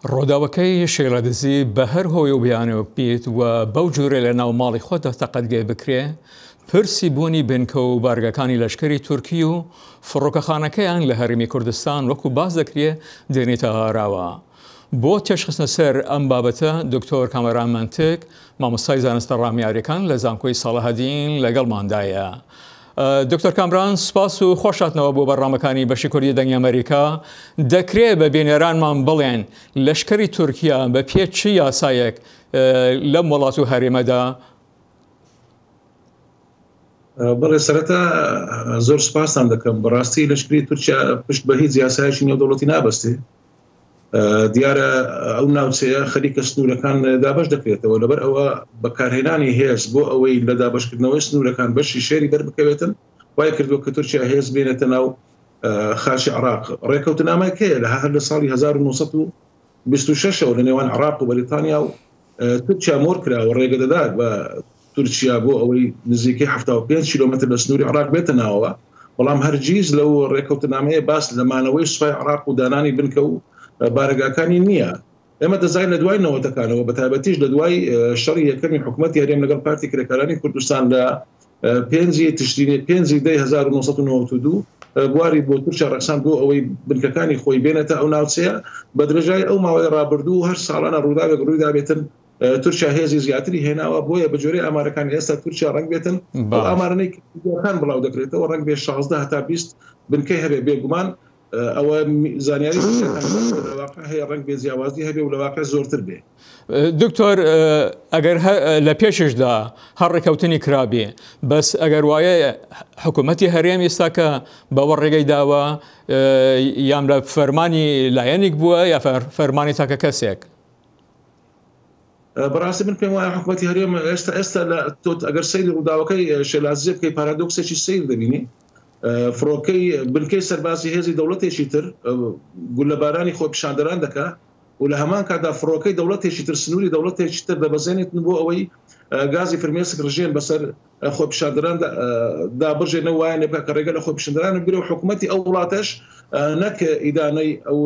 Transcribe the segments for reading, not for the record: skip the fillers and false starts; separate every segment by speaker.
Speaker 1: ڕۆداوەکەی شێڵەدزی بە هەر هۆی و بیانەوە بیت و بەو جوورە لە ناو ماڵی خۆدا تەقەتگێ بکرێ پرسی بوونی بنکە و بارگەکانی لەشکری تورکی و فڕۆکەخانەکەیان لە هەرێمی کوردستان وەکو باز دەکرێ دێنێتە هاراوە. بۆ تێشخستنە سەر ئەم بابەتە دکتۆر کامەران منتک مامۆستای زانستە ڕامیاریەکان لە زانکۆی ساڵەهەدین لەگەڵماندایە. دکتۆر کامران سپاس و خۆشاتنەوە بۆ بەڕامەکانی بەشی کوردی دەنگی ئەمریکا. دەکرێت بە بینێرانمان بڵێن لەشکری تورکیا بە پێ چی یاسایەک لەم وڵات و هەرێمەدا؟
Speaker 2: بەڵێ سەرەتا زۆر سپاسان دەکەم. بەڕاستی لەشکری تورکیا پشت بە هیچ یاسایەکی نێودەوڵەتی نابەستێ. دیارە ئەو ناوچەیە خەریکە سنوورەکان دابەش دەکرێتەوە لەبەر ئەوە بەکارهێنانی هێز بۆ ئەوەی لە دابەشکردنەوەی سنوورەکان بەشی شێری بەربکەوێتن وای کردووە کە تورکیا هێز بێنێتە ناو خاشی عراق. ڕێکەوتنامەکەیە لە هەر لە ساڵی 1926 لە نێوان عراق و بەریتانیا و تورکیا مۆر کراوە ڕێگە دەدات بە تورکیا بۆ ئەوەی نزیکەی 75 کیلۆمتر لە سنووری عراق بێتە ناوەوە. بەڵام هەرگیز لەو ڕێکەوتنامەیە باس لە مانەوەی سوپای عراق و دانانی بنکە و بارگاکانی نییە. ئێمە دەزای لە دوای نەوەتەکانەوە بە تایبەتیش لە دوای شەڕی یەکەمی حکوومەتی هەرێم لەگەڵ پارتی کرێکارانی کوردستان لە 5 تشرینی 5 دەی 1992 بواری بۆ تورکیا ڕەخسان بۆ ئەوەی بنکەکانی خۆی بێنێتە ئەو ناوچەیە بە درێژای ئەو ماوەی ڕابردوو هەر ساڵانە ڕووداوێک ڕوویدا بێتن تورکیا هێزی زیاتری هێناوە بۆیە بە جۆرەی ئامارەکانی ئێستا تورکیا ڕەنگ بێتن ئامارانەی کان بڵاو دەکرێتەوە ڕەنگ بێ 16 هەتا 20 بنکەی هەبێ بێگومان ئەوە زانیاری هەیە ڕەنگ بێ جیاوازی هەبێ و لە واقع زۆرتر بێ.
Speaker 1: دکتۆر ئەگەر لە پێششدا هەر ڕێکەوتنی کرابێ بەس ئەگەر وایە حکوومەتی هەرێم ئێستا کە بەوە ڕێگەی داوە یان لە فەرمانی لایەنێک بووە یا فەرمانی تاکە کەسێک؟
Speaker 2: بەڕاستی من پێم وایە حکوومەتی هەرێم ئێستا ئەگەر سەیری ڕووداوەکەی شێلازیە بکەی پارادۆکسێکی سیر دەبینی. فڕۆکەی بنکەی سەربازی هێزی دەوڵەتێکی تر گولەبارانی خۆ پیشاندەران دەکات و لە هەمان کادا فڕۆکەی دەوڵەتێکی تر سنووری دەوڵەتێکی تر دەبەزێنێتن بۆ ئەوەی گازی فرمێسک ڕژێن بەسەر خۆ پیشاندەران دابژێنە وایە نێبکە کە ڕێگە لە خۆ پیشاندەران بگرێ و حکوومەتی ئەو وڵاتەش نەک ئیدانەی ئەو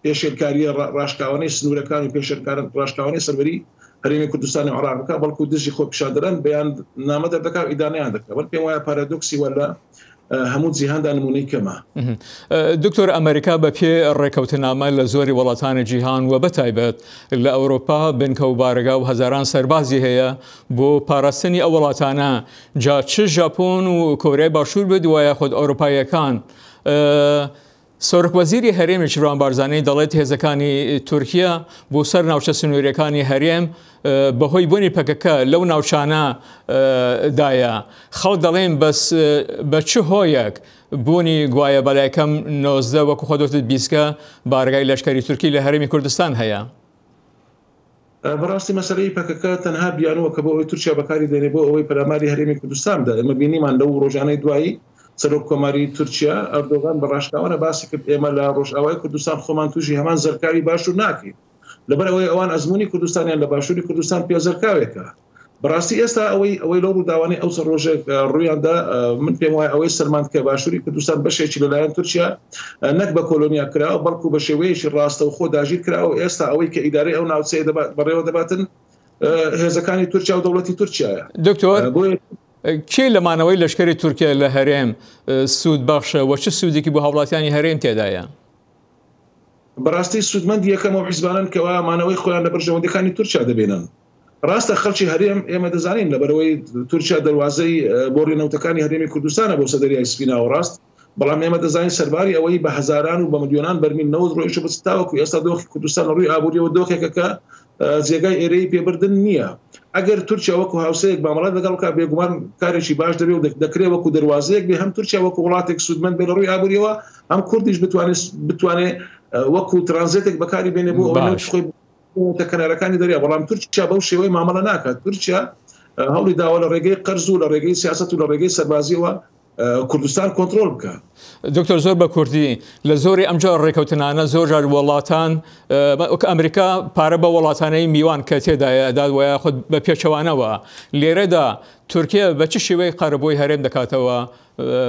Speaker 2: پێشێرکاریە ڕاشکاوانەی سنوورەکان و پێشێرکاران ڕاشکاوانەی سەروەری هەرێمی کوردستان و عراق بەڵکو دژی خۆ پیشاندەران بەیان نامە دەردەکات و ئیدانەیان دەکات. بەڵام پێم وایە پارادۆکسی وەلا هەموو جیهاندا نمونەی کەمە.
Speaker 1: دکتۆر ئەمریکا بە پێ ڕێکەوتنامە لە زۆری وڵاتانی جیهان و بەتایبەت لە ئەوروپا بنکە و بارگا و هەزاران سەربازی هەیە بۆ پاراستنی ئەو وڵاتانە. جا چ ژاپۆن و کۆریای باشوور بێت وایە خۆت ئەوروپایەکان سۆرکوەزیری هەرێمی شیروان بارزانەی دەڵێت هێزەکانی تورکیا بۆ سەر ناوچە سنووریەکانی هەرێم بەهۆی بوونی پەکەکە لەو ناوچانە دایە. خەڵک دەڵێن بەس بە چ هۆیەک بوونی گوایە بەلایەکەم 19 وەکو خۆدۆتت بیسکە بارگای لەشکری تورکی لە هەرێمی کوردستان هەیە؟
Speaker 2: بەڕاستی مەسەلەی پەکەکە تەنها بیانەوە کە بۆ ئەوەی تورکیا بەکاری دێنێ بۆ ئەوەی پەلاماری هەرێمی کوردستاندا. ئێمە بینیمان لەو ڕۆژانەی دوایی سەرۆک کۆماری تورکیا ئەردۆغان بە ڕاشکاوانە باسی کرد ئێمە لە ڕۆژئاوای کوردستان خۆمان تووشی هەمان زەرکاوی باشوور ناکەین لەبەر ئەوەی ئەوان ئەزمموی کوردستانیان لە باشووری کوردستان پێ زەرکاوێکە. بەڕاستی ئێستا ئەوەی لەو ڕووداوانەی ئەو سەر ڕۆژێک ڕوویاندا من پێم وایە ئەوەی سەرماند کە باشووری کوردستان بەشێکی لەلایەن تورکیا نەک بە کۆلۆنیا کراوە بەڵکو بە شێوەیەکی ڕاستە و خۆ داگیر کراوە. ئێستا ئەوەی کە ئیدارەی ئەو ناوچەیە بەڕێوە دەباتن هێزەکانی تورکیا و دەوڵەتی تورکیایە.
Speaker 1: دکتۆر کێ لەمانەوەی لەشکری تورکیا لە هەرێم سوود بەخشە و چ سوودێکی بۆ هاوڵاتیانی هەرێم تێدایە؟
Speaker 2: بەڕاستی سوودمەند یەکەم و حیزبانن کەوا مانەوەی خۆیان لە بەرژەوەندەکانی تورکیا دەبێنن. ڕاستە خەڵکی هەرێم ئێمە دەزانین لەبەرەوەی تورکیا دەواازەی بۆ ڕێنەوتەکانی هەرێمی کوردستانە بۆ سەدەریای سپینا و ڕاست. بەڵام ئێمە دەزانین سەرباری ئەوەی بە هەزاران و بە ملیۆنان بەرمیل نەوت ڕۆیش بستاوەکو ئێستا دۆخی کوردستان ڕووی ئابووریەوە دۆخێکەکە جێگای ئێرەی پێبردن نییە. ئەگەر تورکیا وەکو هاوسەیەک بامەڵات لەگەڵکە بێگومان کارێکی باش دەبێت و دەکرێت وەکو دەواازەیەک بێ هەم تورکیا وەکو وڵاتێک سوودمەند بێ لە ڕووی ئابووریەوە هەم کوردیش بتوانێت وەکو ترانزیتێک بەکاری بێنێ بۆ ئەوەی کەنارەکانی دەریا. بەڵام تورکیا بەو شێوەی مامەڵە ناکات. تورکیا هەوڵی داوە لە ڕێگەی قەرز و لە ڕێگەی سیاست و لە ڕێگەی سەربازیەوە کوردستان کۆنترۆل بکە.
Speaker 1: دکتۆر زۆر بە کوردی لە زۆری ئەمجار ڕێکەوتنانە زۆر وڵاتان ئەمریکا پارە بە وڵاتانەی میوان کە تێدایە داد وایە خۆت بە پێچەوانەوە. لێرەدا تورکیا بە چ شێوەی قەرەبۆی هەرێم دەکاتەوە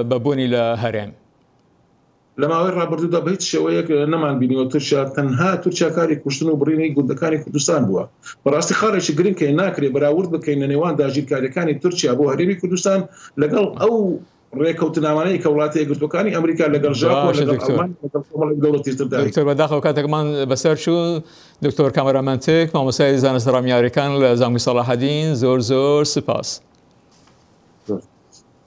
Speaker 1: بە بوونی لە هەرێم؟
Speaker 2: لە ماوەی ڕابردوودا بە هیچ شێوەیەک نەمان بینیوە تەنها تورکیا کاری کوشتن و بڕینی گوندەکانی کوردستان بووە. بەڕاستی خاڵێکی گرنگ کە ناکرێت بەراورد بکەین لە نێوان داگیرکاریەکانی تورکیا بۆ هەرێمی کوردستان لەگەڵ ئەو ڕێکەوتنامانەی کە وڵاتی یەکگرتوەکانی ئەمریکا لەگەڵ ژاپۆن لەگەڵ ئەڵمان لەگەڵ کۆمەڵێک دەوڵەتی تردا.
Speaker 1: دکتۆر بەداخەوە کاتێکمان بەسەر چوو دکتۆر کامەرامەنتێک مامۆستای زانست ڕامیاریەکان لە زانکۆی سەلاحەدین زۆر سپاس.